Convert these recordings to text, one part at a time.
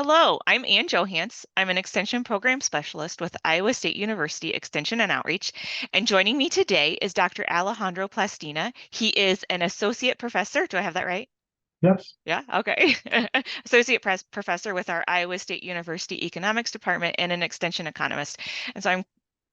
Hello, I'm Ann Johans. I'm an Extension Program Specialist with Iowa State University Extension and Outreach. And joining me today is Dr. Alejandro Plastina. He is an Associate Professor. Do I have that right? Yes. Yeah, okay. Associate Professor with our Iowa State University Economics Department and an Extension Economist. And so I'm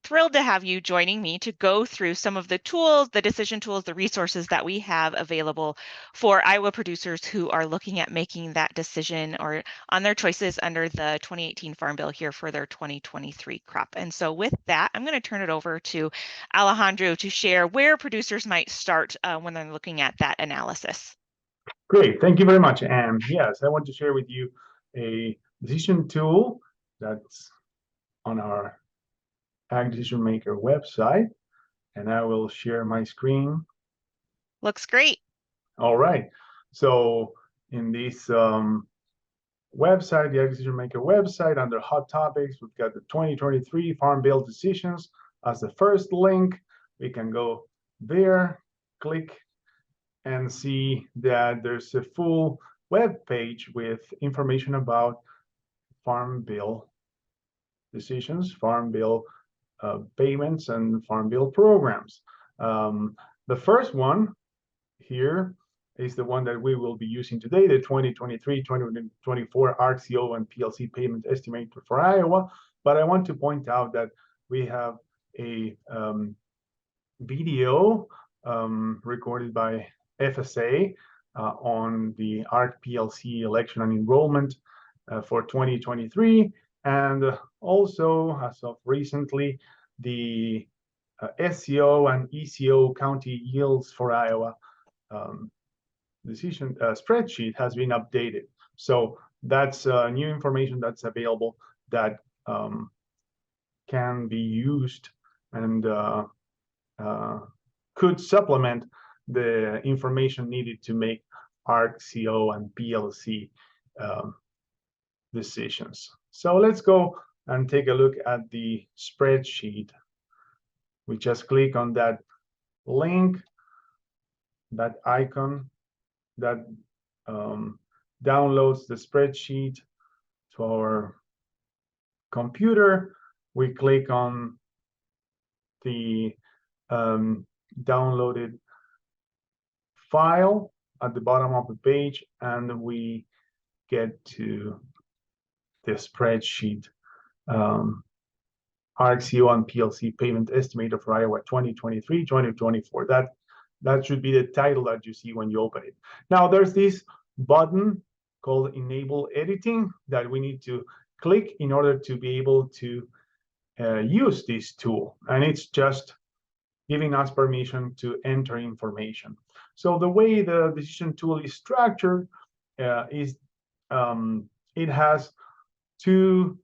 thrilled to have you joining me to go through some of the tools, the decision tools, the resources that we have available for Iowa producers who are looking at making that decision or on their choices under the 2018 Farm Bill here for their 2023 crop. And so with that, I'm going to turn it over to Alejandro to share where producers might start when they're looking at that analysis. Great. Thank you very much. And yes, I want to share with you a decision tool that's on our Ag Decision Maker website. And I will share my screen. Looks great. All right. So in this website, the Ag Decision Maker website, under Hot Topics, we've got the 2023 Farm Bill decisions as the first link. We can go there, click, and see that there's a full web page with information about Farm Bill decisions, Farm Bill payments, and Farm Bill programs. The first one here is the one that we will be using today, the 2023-2024 RCO and PLC payment estimator for Iowa. But I want to point out that we have a video recorded by FSA on the ARC PLC election and enrollment for 2023. And also, as of recently, the SCO and ECO county yields for Iowa decision spreadsheet has been updated. So that's new information that's available that can be used and could supplement the information needed to make RCO and PLC decisions. So let's go and take a look at the spreadsheet. We just click on that link, that icon that downloads the spreadsheet to our computer. We click on the downloaded file at the bottom of the page, and we get to the spreadsheet, RCO and PLC payment estimator for Iowa 2023-2024. That should be the title that you see when you open it. Now there's this button called Enable Editing that we need to click in order to be able to use this tool, and it's just giving us permission to enter information. So the way the decision tool is structured is it has two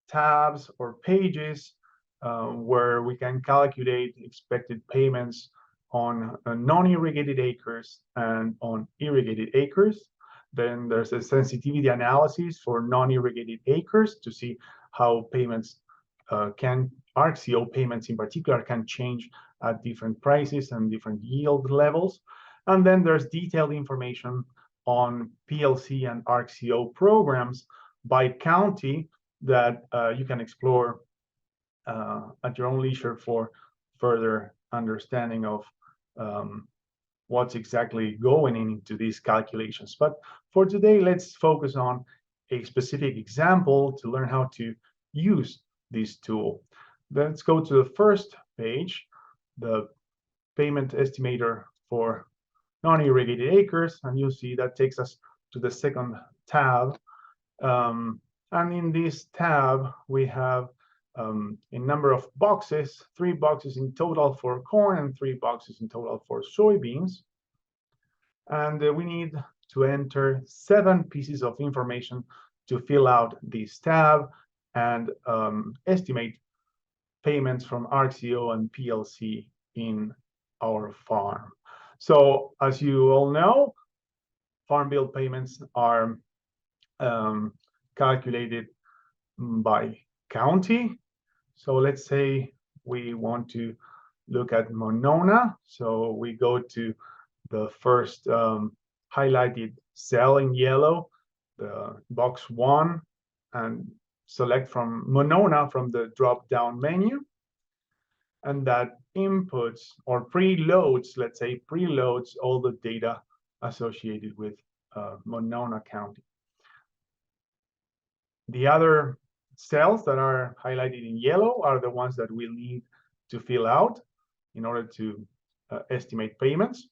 tabs or pages where we can calculate expected payments on non-irrigated acres and on irrigated acres. Then there's a sensitivity analysis for non-irrigated acres to see how payments RCO payments in particular can change at different prices and different yield levels. And then there's detailed information on PLC and RCO programs by county that you can explore at your own leisure for further understanding of what's exactly going into these calculations. But for today, let's focus on a specific example to learn how to use this tool. Let's go to the first page, the payment estimator for non-irrigated acres, and you'll see that takes us to the second tab. And in this tab, we have a number of boxes, 3 boxes in total for corn and 3 boxes in total for soybeans. And we need to enter 7 pieces of information to fill out this tab and estimate payments from RCO and PLC in our farm. So as you all know, Farm Bill payments are calculated by county. So let's say we want to look at Monona. So we go to the first highlighted cell in yellow the box 1 and select from Monona from the drop-down menu. And that inputs or preloads, let's say, preloads all the data associated with Monona County. The other cells that are highlighted in yellow are the ones that we'll need to fill out in order to estimate payments.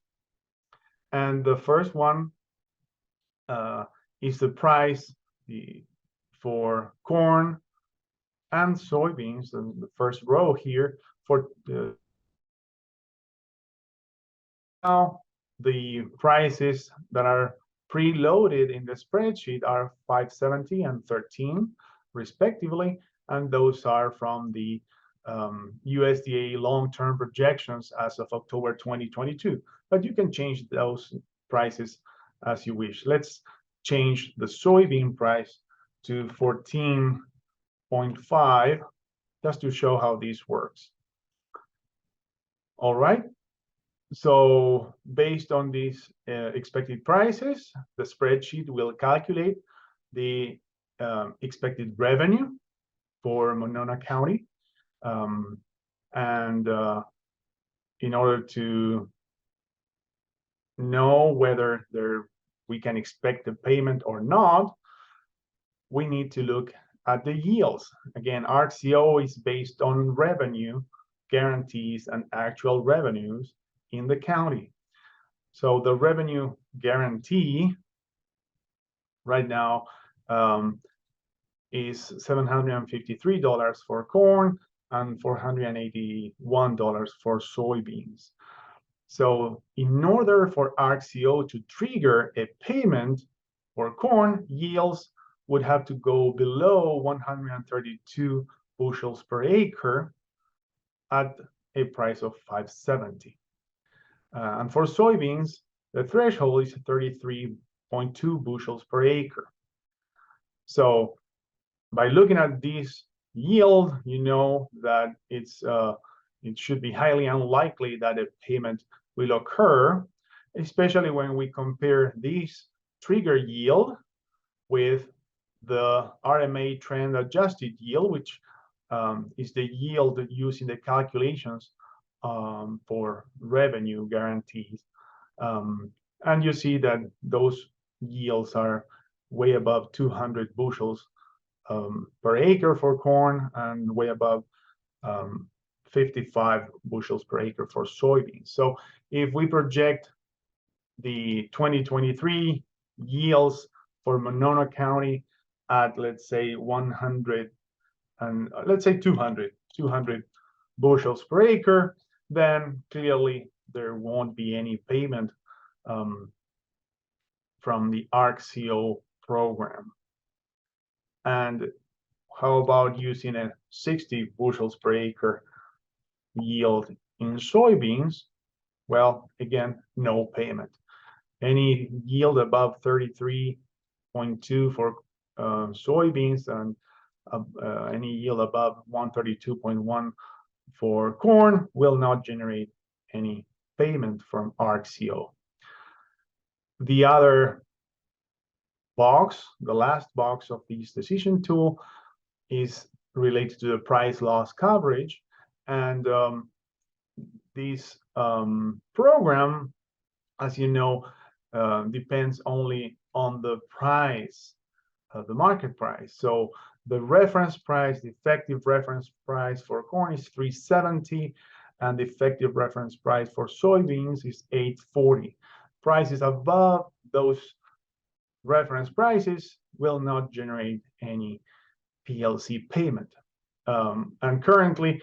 And the first one is the price for corn and soybeans, and the first row here for now the prices that are preloaded in the spreadsheet are 570 and 13 respectively, and those are from the USDA long-term projections as of October 2022. But you can change those prices as you wish. Let's change the soybean price to 14.5 just to show how this works. All right. So based on these expected prices, the spreadsheet will calculate the expected revenue for Monona County. And in order to know whether we can expect a payment or not, we need to look at the yields. Again, RCO is based on revenue guarantees and actual revenues in the county. So the revenue guarantee right now is $753 for corn and $481 for soybeans. So in order for RCO to trigger a payment for corn, yields would have to go below 132 bushels per acre at a price of 570. And for soybeans, the threshold is 33.2 bushels per acre. So by looking at this yield, you know that it should be highly unlikely that a payment will occur, especially when we compare this trigger yield with the RMA trend adjusted yield, which is the yield used in the calculations for revenue guarantees. And you see that those yields are way above 200 bushels per acre for corn and way above 55 bushels per acre for soybeans. So if we project the 2023 yields for Monona County at, let's say, 100 and let's say 200 bushels per acre, then clearly there won't be any payment from the RCO program. And how about using a 60 bushels per acre yield in soybeans? Well, again, no payment. Any yield above 33.2 for soybeans and any yield above 132.1 for corn will not generate any payment from RCO. The other box, the last box of this decision tool, is related to the price loss coverage. And this program, as you know, depends only on the price, the market price. So the reference price, the effective reference price for corn is $370, and the effective reference price for soybeans is $840. Prices above those reference prices will not generate any PLC payment. And currently,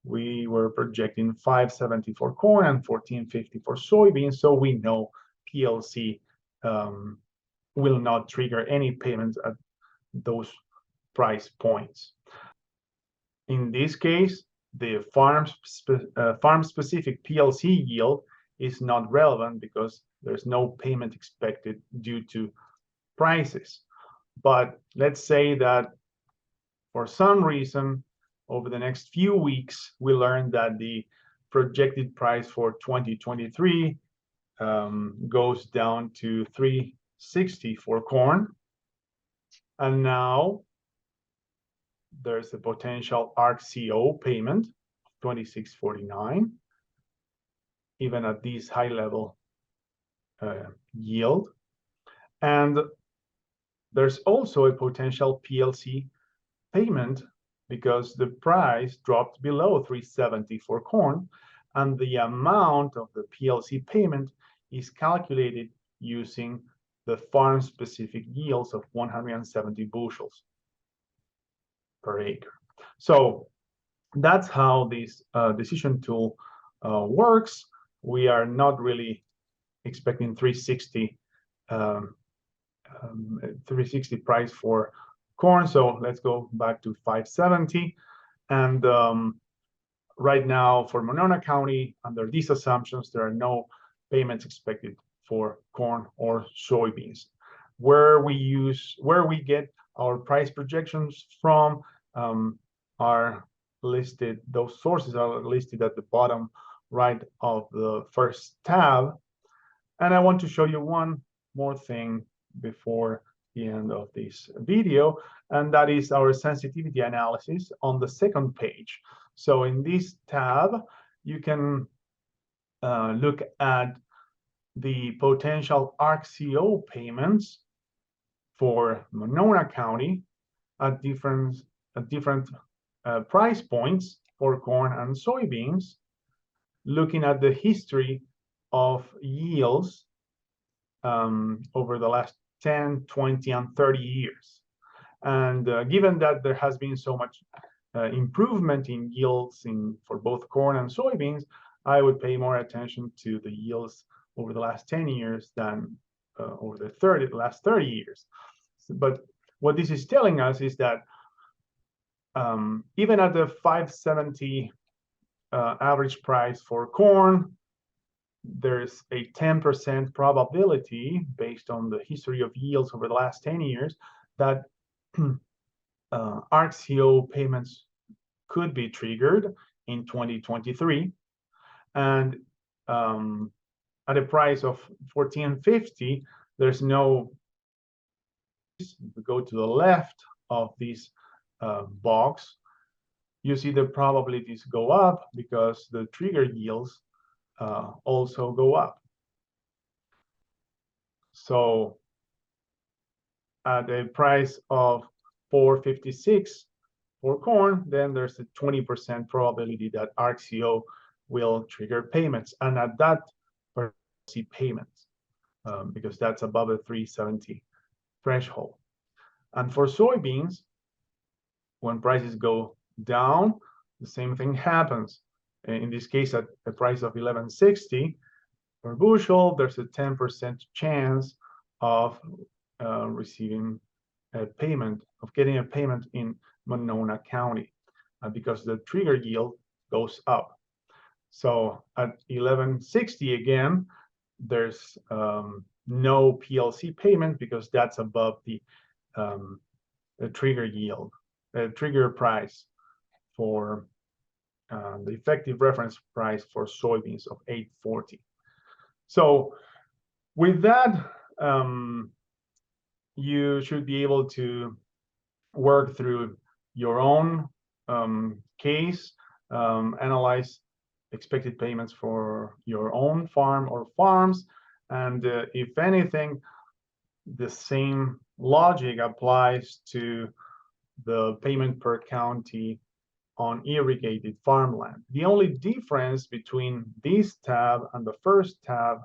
we were projecting 570 for corn and 1450 for soybeans, so we know PLC will not trigger any payments at those price points. In this case, the farm-specific PLC yield is not relevant because there's no payment expected due to prices. But let's say that for some reason, over the next few weeks, we learned that the projected price for 2023 goes down to $360 for corn And now there's a potential ARC-CO payment of $26.49, even at this high level yield. And there's also a potential PLC payment because the price dropped below 370 for corn, and the amount of the PLC payment is calculated using the farm-specific yields of 170 bushels per acre. So that's how this decision tool works. We are not really expecting 360 price for corn. So let's go back to 570. And right now for Monona County, under these assumptions, there are no payments expected for corn or soybeans. Where we get our price projections from are listed, those sources are listed at the bottom right of the first tab. And I want to show you one more thing before the end of this video, and that is our sensitivity analysis on the second page. So in this tab, you can look at the potential ARC-CO payments for Monona County at different price points for corn and soybeans, looking at the history of yields over the last 10, 20, and 30 years. And given that there has been so much improvement in yields for both corn and soybeans, I would pay more attention to the yields over the last 10 years than over the last 30 years. But what this is telling us is that even at the 570 average price for corn, there's a 10% probability based on the history of yields over the last 10 years that ARC-CO payments could be triggered in 2023. And at a price of $14.50, there's no, if we go to the left of this box, you see the probabilities go up because the trigger yields also go up. So at a price of $4.56 for corn, then there's a 20% probability that ARC-CO will trigger payments, and at that see payments because that's above a 370 threshold. And for soybeans, when prices go down, the same thing happens. In this case, at a price of $11.60 per bushel, there's a 10% chance of receiving a payment, of getting a payment in Monona County because the trigger yield goes up. So at $11.60 again, there's no PLC payment because that's above the trigger yield, trigger price for the effective reference price for soybeans of $8.40. So with that, you should be able to work through your own case, analyze expected payments for your own farm or farms, and if anything, the same logic applies to the payment per county on irrigated farmland. The only difference between this tab and the first tab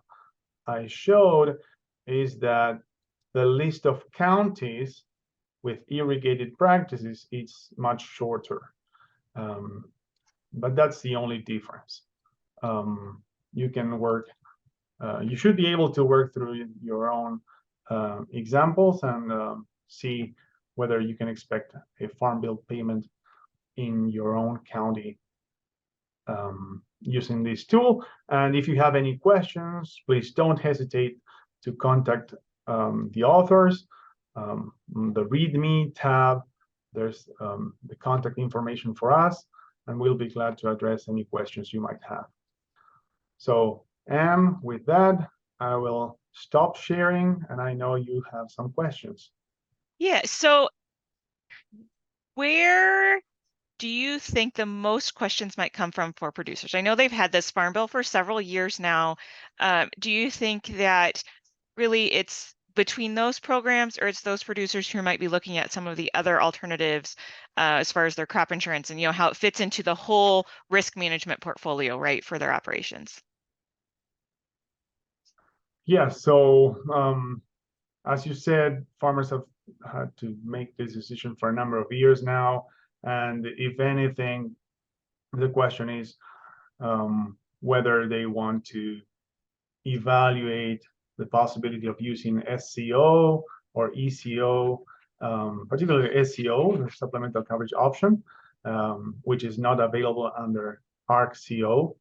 I showed is that the list of counties with irrigated practices is much shorter. But that's the only difference. You can work, you should be able to work through your own examples and see whether you can expect a farm bill payment in your own county using this tool. And if you have any questions, please don't hesitate to contact the authors. The README tab, there's the contact information for us, and we'll be glad to address any questions you might have. So, and with that, I will stop sharing, and I know you have some questions. Yeah, so where do you think the most questions might come from for producers? I know they've had this farm bill for several years now. Do you think that really it's between those programs, or it's those producers who might be looking at some of the other alternatives as far as their crop insurance and how it fits into the whole risk management portfolio, right, for their operations? Yeah, so as you said, farmers have had to make this decision for a number of years now. And if anything, the question is whether they want to evaluate the possibility of using SCO or ECO, particularly SCO, the supplemental coverage option, which is not available under ARC-CO.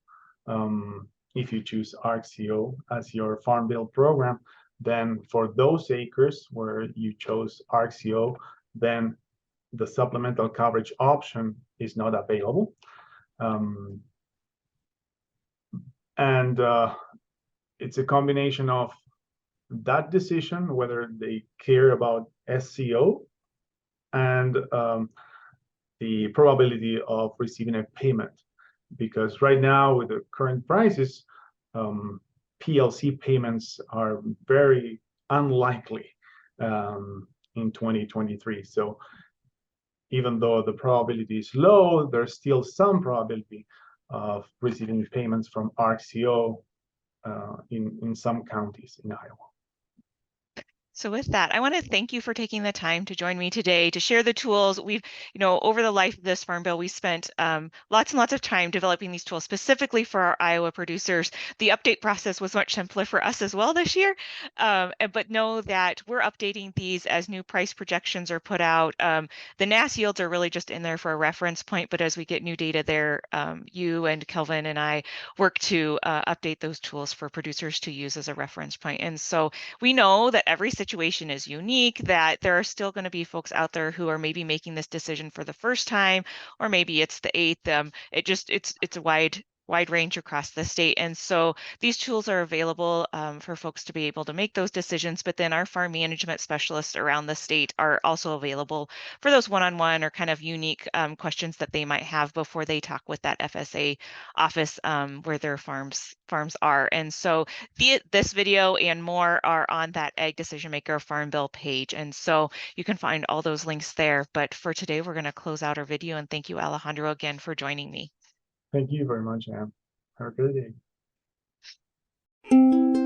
If you choose ARC-CO as your farm bill program, then for those acres where you chose ARC-CO, then the supplemental coverage option is not available. And it's a combination of that decision, whether they care about SCO and the probability of receiving a payment. Because right now, with the current prices, PLC payments are very unlikely in 2023. So even though the probability is low, there's still some probability of receiving payments from ARC-CO in some counties in Iowa. So with that, I want to thank you for taking the time to join me today to share the tools. We've, over the life of this farm bill, we spent lots and lots of time developing these tools specifically for our Iowa producers. The update process was much simpler for us as well this year, but know that we're updating these as new price projections are put out. The NAS yields are really just in there for a reference point, but as we get new data there, you and Kelvin and I work to update those tools for producers to use as a reference point. And so we know that every situation is unique, that there are still going to be folks out there who are maybe making this decision for the first time, or maybe it's the eighth. It's a wide range across the state. And so these tools are available for folks to be able to make those decisions. But then our farm management specialists around the state are also available for those one-on-one or kind of unique questions that they might have before they talk with that FSA office where their farms are. And so this video and more are on that Ag Decision Maker Farm Bill page. And so you can find all those links there. But for today, we're going to close out our video. And thank you, Alejandro, again for joining me. Thank you very much, Anne. Have a good day.